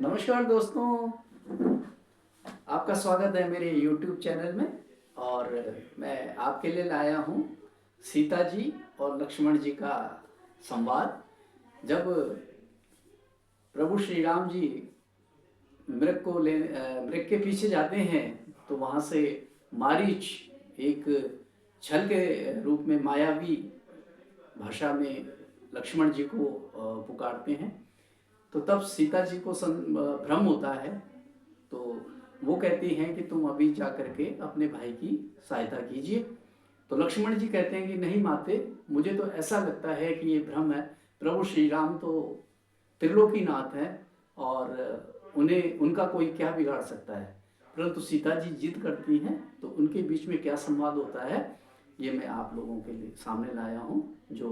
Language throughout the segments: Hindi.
नमस्कार दोस्तों, आपका स्वागत है मेरे YouTube चैनल में। और मैं आपके लिए लाया हूँ सीता जी और लक्ष्मण जी का संवाद। जब प्रभु श्री राम जी मृग के पीछे जाते हैं तो वहाँ से मारीच एक छल के रूप में मायावी भाषा में लक्ष्मण जी को पुकारते हैं। तो तब सीता जी को भ्रम होता है, तो वो कहती हैं कि तुम अभी जा करके अपने भाई की सहायता कीजिए। तो लक्ष्मण जी कहते हैं कि नहीं माते, मुझे तो ऐसा लगता है कि ये भ्रम है। प्रभु श्री राम तो त्रिलोकीनाथ हैं और उन्हें उनका कोई क्या बिगाड़ सकता है। परंतु सीता जी जिद करती हैं, तो उनके बीच में क्या संवाद होता है ये मैं आप लोगों के लिए सामने लाया हूँ, जो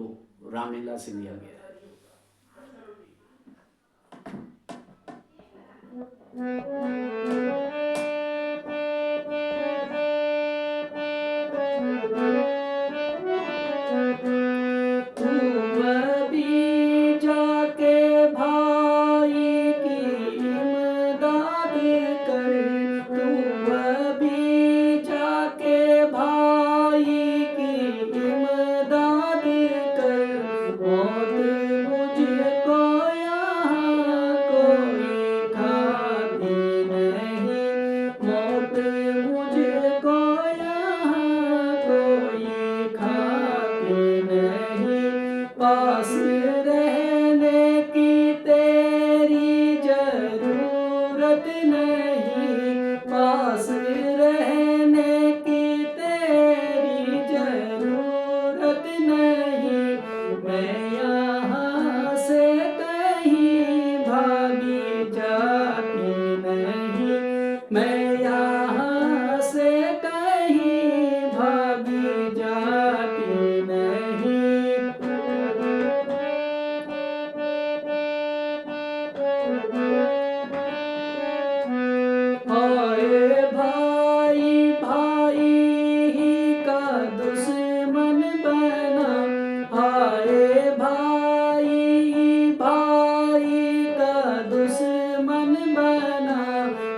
रामलीला से लिया गया है। पास रहने की तेरी जरूरत नहीं, पास रहने की तेरी जरूरत नहीं। मैं यहाँ से कहीं भागी जाती नहीं, मैं यहाँ से कहीं भागी जाती नहीं। हाय भाई भाई ही का दुश्मन बना, हाय भाई भाई का दुश्मन बना।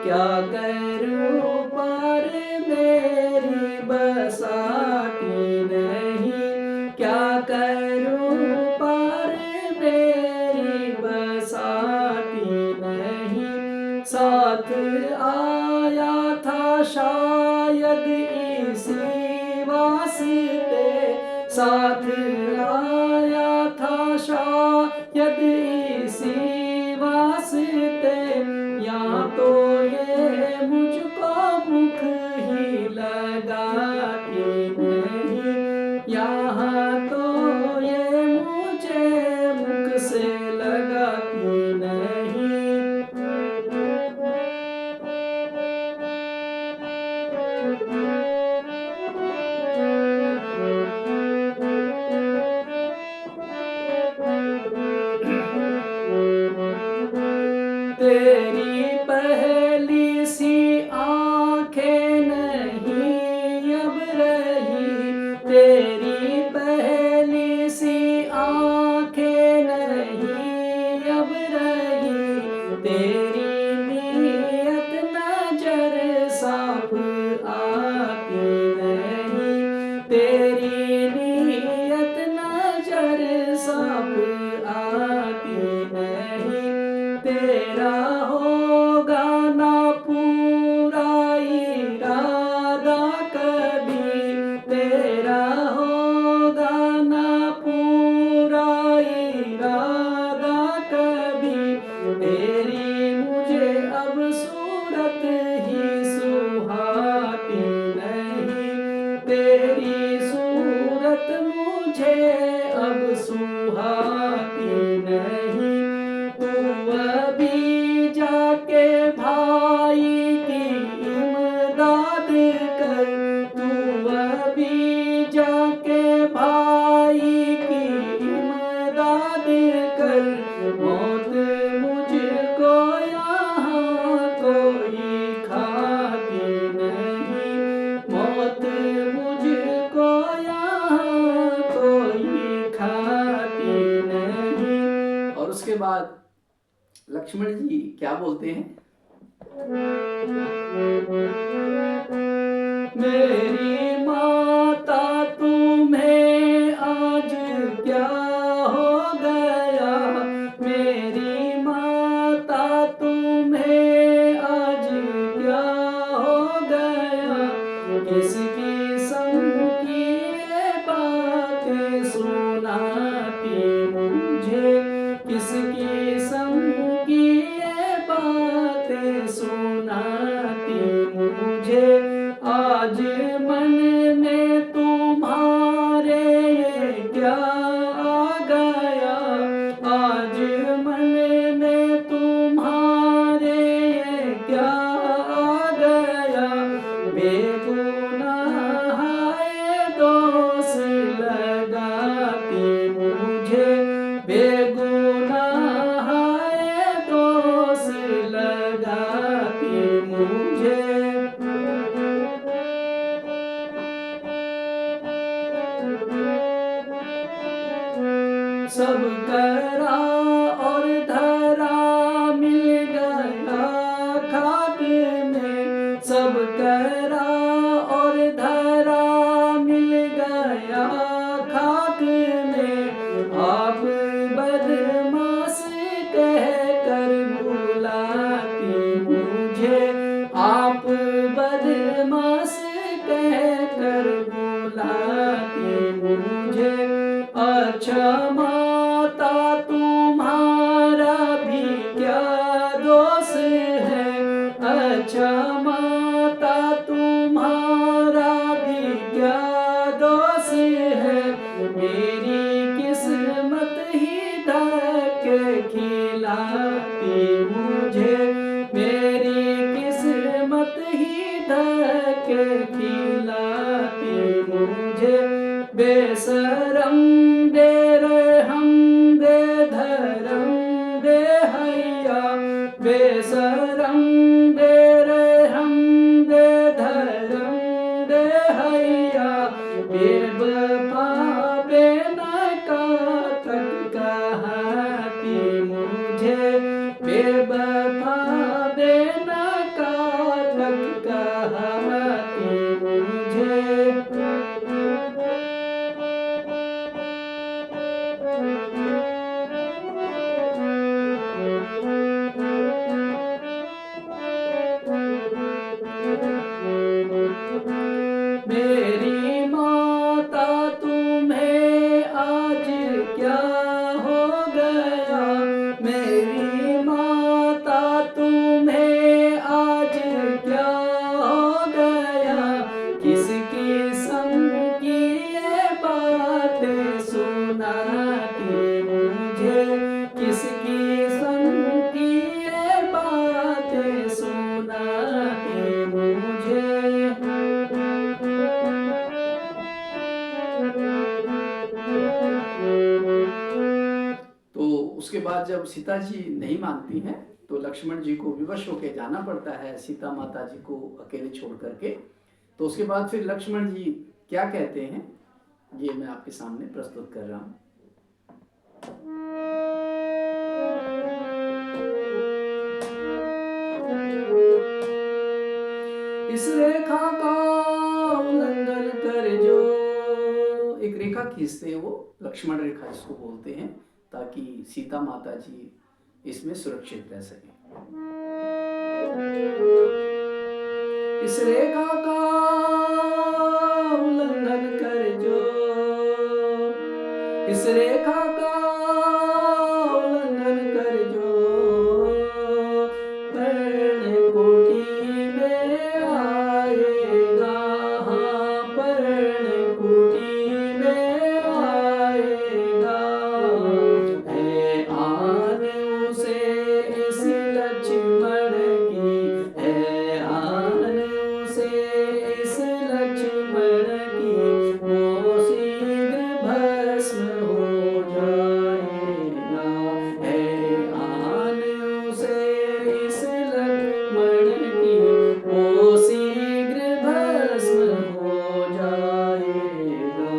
क्या करूं पर मेरी बसाती नहीं, क्या करूं पर मेरी बसाती नहीं। साथ आया था शायद इसी वास्ते, साथ आया था शायद इसी वास्ते। यहाँ तो ये मुझको मुख ही लगाती नहीं, यहाँ तो ये मुझे मुख से लगाती नहीं। तेरी पहली सी आंखें नहीं अब रही, तेरी पहली सी आंखें नहीं अब रही। तेरी नीयत नजर साफ आती नहीं, तेरी नीयत नजर साफ आती नहीं। तेरा होगा ना पूरा इरादा कभी, तेरा होगा ना पूरा इरादा कभी। तेरी मुझे अब सूरत ही सुहाती नहीं, तेरी सूरत मुझे अब सुहाती नहीं। तू अभी जाके भाई की इमदाद कर, तू अभी जाके भाई की इमदाद कर। मौत मुझको यहाँ कोई खाती नहीं, मौत मुझको यहाँ कोई खाती नहीं। और उसके बाद लक्ष्मण जी क्या बोलते हैं? मेरी माता तुम्हें आज क्या हो गया, मेरी माता तुम्हें आज क्या हो गया, किसकी संग की ये बातें सुनाती मुझे, किसकी संग की ये बातें सुनाती मुझे, आज मन में तुम्हारे ये क्या आ गया, आज मन में तुम्हारे ये क्या आ गया, बेगुनाह ये दोष लगाती मुझे, बेगुनाह ये दोष लगाती मुझे। सब करा और धरा मिल गया खाक में, सब करा और धरा मिल गया खाक में, आप बदमाश कह कर बुलाती मुझे, आप बदमाश कह कर बुलाती मुझे, अच्छा माता तुम्हारा भी क्या दोष है, अच्छा माता तुम्हारा भी क्या दोष है, मेरी किस्मत ही धक्के खिलाती मुझे, मेरी किस्मत ही धक्के खिलाती मुझे, बेशरम बेरहम बेधर्म बेहैया, बेशरम बेरहम बेधर्म बेहैया, बेवफा बेनकातक कहती मुझे, बेवफा बेनकातक कहती मुझे। मेरी माता तुम्हें आज क्या हो गया, मेरी माता तुम्हें आज क्या हो गया, किसकी संग की ये बातें सुनाती मुझे, किसकी संग की ये बातें सुनाती मुझे। तो उसके बाद जब सीता जी नहीं मानती हैं तो लक्ष्मण जी को विवश होकर जाना पड़ता है सीता माता जी को अकेले छोड़ करके। तो उसके बाद फिर लक्ष्मण जी क्या कहते हैं ये मैं आपके सामने प्रस्तुत कर रहा हूँ। इस रेखा का उल्लंघन कर जो, एक रेखा खींचते हैं वो, लक्ष्मण रेखा जिसको बोलते हैं, ताकि सीता माता जी इसमें सुरक्षित रह सके। इस रेखा का उल्लंघन कर जो, इस रेखा का उल्लंघन कर जो, पर्णकुटी में आएगा, हाँ पर्णकुटी में आएगा, है आन उसे इस लक्ष्मण की, है आन उसे इस लक्ष्मण की, वो शीघ्र भस्म हो जाएगा, है आन उसे इस लक्ष्मण की, वो शीघ्र भस्म हो जाएगा।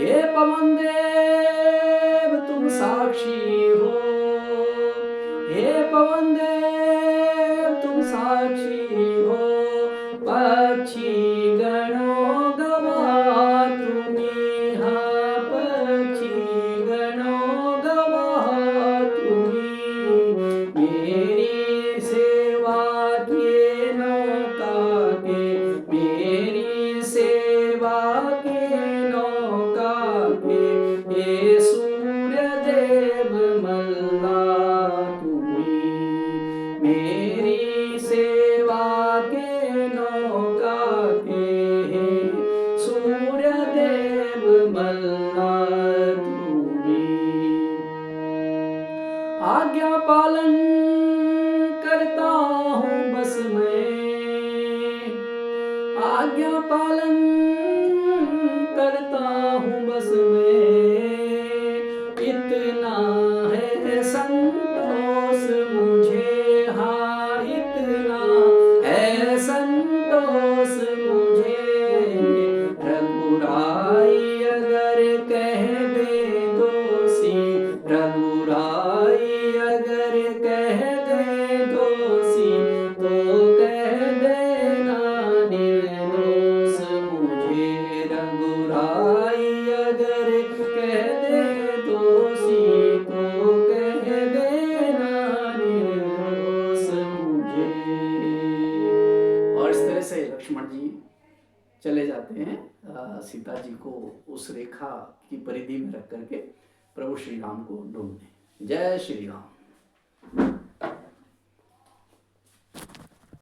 हे पवन देव तुम साक्षी हो, हे पवन देव तुम साक्षी हो, पक्षी गणों गवाह तुम्हीं, हाँ पक्षी गणों गवाह तुम्हीं, मेरी सेवा किए नौका के, मेरी सेवा के नौका के, हे सूर्य देव मल्ला तुम्हीं, मेरी सेवा के नौका के, हे सूर्य देव मल्ला तुम्हीं। आज्ञा पालन करता हूँ बस मैं, आज्ञा पालन करता हूँ बस मैं, इतना है संतोष मुझे, हाँ इतना है संतोष मुझे, रघुराई अगर कह दे दोषी, रघुराई अगर कह दे दोषी, तो कह देना निर्दोष मुझे, रघुराई अगर कह दे दोषी, तो कह देना निर्दोष मुझे। और इस तरह से लक्ष्मण जी चले जाते हैं सीता जी को उस रेखा की परिधि में रख करके प्रभु श्री राम को ढूंढने। जय श्री राम।